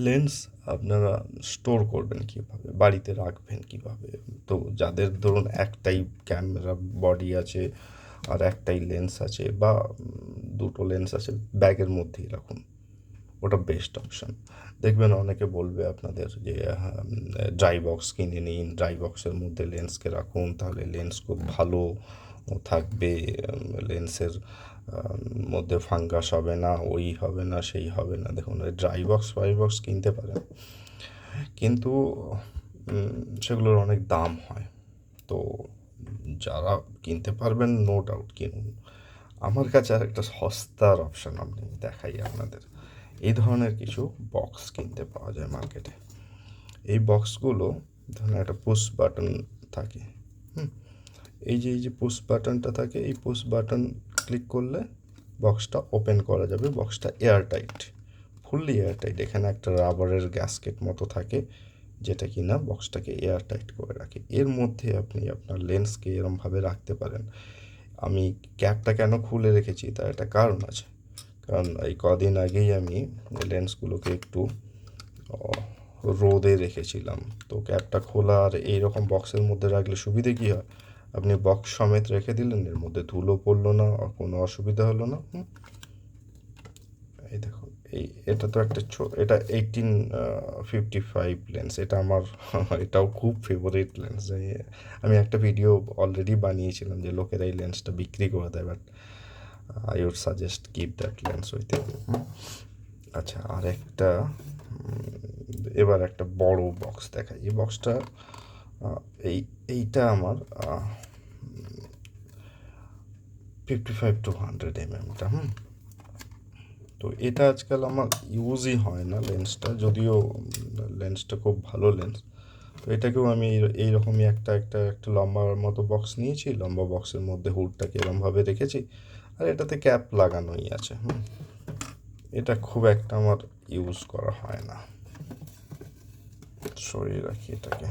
Lens আপনারা store করবেন কীভাবে, বাড়িতে রাখবেন কীভাবে? তো যাদের ধরুন একটাই ক্যামেরা বডি আছে আর একটাই লেন্স আছে, বা দুটো লেন্স আছে, ব্যাগের মধ্যেই রাখুন, ওটা বেস্ট অপশান। দেখবেন অনেকে বলবে আপনাদের যে ড্রাই বক্স কিনে নিন, ড্রাই বক্সের মধ্যে লেন্সকে রাখুন, তাহলে লেন্স খুব ভালো থাকবে, লেন্সের মধ্যে ফাঙ্গাস হবে না, ওই হবে না, সেই হবে না। দেখুন ড্রাই বক্স ফাই বক্স কিনতে পারেন, কিন্তু সেগুলোর অনেক দাম হয়। তো যারা কিনতে পারবেন নো ডাউট কিনুন। আমার কাছে আর একটা সস্তার অপশান আপনি দেখাই আপনাদের। এই ধরনের কিছু বক্স কিনতে পাওয়া যায় মার্কেটে। এই বক্সগুলো ধরুন একটা পুশ বাটন থাকে। হুম এই যে পুশ বাটনটা থাকে, এই পুশ বাটন ক্লিক করলে বক্সটা ওপেন করা যাবে। বক্সটা এয়ারটাইট, ফুললি এয়ারটাইট। এখানে একটা রাবারের গ্যাসকেট মতো থাকে, যেটা কি না বক্সটাকে এয়ারটাইট করে রাখে। এর মধ্যে আপনি আপনার লেন্সকে এরমভাবে রাখতে পারেন। আমি ক্যাপটা কেন খুলে রেখেছি তার একটা কারণ আছে। কারণ এই কদিন আগেই আমি লেন্সগুলোকে একটু রোদে রেখেছিলাম। তো ক্যাপটা খোলা আর এইরকম বক্সের মধ্যে রাখলে সুবিধে কী হয়, আপনি বক্স সমেত রেখে দিলেন, এর মধ্যে ধুলো পড়লো না, কোনো অসুবিধা হলো না। এই দেখুন, এটা তো একটা এটা 1855 লেন্স। এটা আমার এটাও খুব ফেভারিট লেন্স। আমি একটা ভিডিও অলরেডি বানিয়েছিলাম যে লোকেরা এই লেন্সটা বিক্রি করে দেয়, but I would suggest keep that lens with you. আচ্ছা, আর একটা এবার একটা বড় বক্স দেখাই। এই বক্সটা এইটা আমার 55-100 mm। তো এটা আজকাল আমার ইউজই হয় না লেন্সটা, যদিও লেন্সটা খুব ভালো লেন্স। তো এটাকেও আমি এইরকমই একটা লম্বা মতো বক্স নিয়েছি, লম্বা বক্সের মধ্যে হুডটাকে এরমভাবে রেখেছি, আর এটাতে ক্যাপ লাগানোই আছে। এটা খুব একটা আমার ইউজ করা হয় না, সরিয়ে রাখি এটাকে।